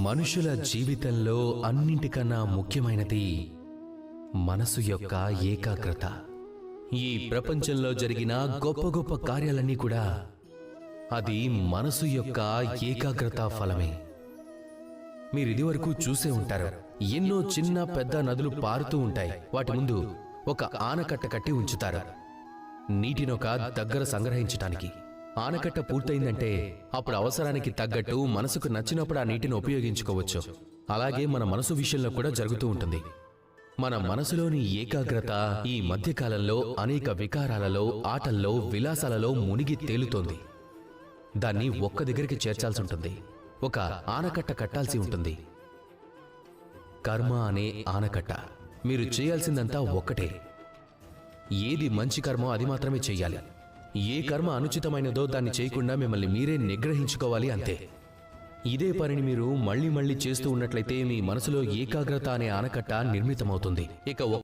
మనుషుల జీవితంలో అన్నింటికన్నా ముఖ్యమైనది మనసు యొక్క ఏకాగ్రత. ఈ ప్రపంచంలో జరిగిన గొప్ప గొప్ప కార్యాలన్నీ కూడా అది మనసు యొక్క ఏకాగ్రత ఫలమే. మీరు ఇదివరకు చూసే ఉంటారు, ఎన్నో చిన్న పెద్ద నదులు పారుతూ ఉంటాయి. వాటి ముందు ఒక ఆనకట్ట కట్టి ఉంచుతారు, నీటినొక దగ్గర సంగ్రహించటానికి. ఆనకట్ట పూర్తయిందంటే అప్పుడు అవసరానికి తగ్గట్టు మనసుకు నచ్చినప్పుడు ఆ నీటిని ఉపయోగించుకోవచ్చు. అలాగే మన మనసు విషయంలో కూడా జరుగుతూ ఉంటుంది. మన మనసులోని ఏకాగ్రత ఈ మధ్యకాలంలో అనేక వికారాలలో, ఆటల్లో, విలాసాలలో మునిగి తేలుతోంది. దాన్ని ఒక్క దగ్గరికి చేర్చాల్సి ఉంటుంది, ఒక ఆనకట్ట కట్టాల్సి ఉంటుంది. కర్మ అనే ఆనకట్ట. మీరు చేయాల్సిందంతా ఒక్కటే, ఏది మంచి కర్మో అది మాత్రమే చెయ్యాలి. ఏ కర్మ అనుచితమైనదో దాన్ని చేయకుండా మిమ్మల్ని మీరే నిగ్రహించుకోవాలి, అంతే. ఇదే పనిని మీరు మళ్ళీ మళ్ళీ చేస్తూ ఉన్నట్లయితే మీ మనసులో ఏకాగ్రత అనే ఆనకట్ట నిర్మితమవుతుంది. ఇక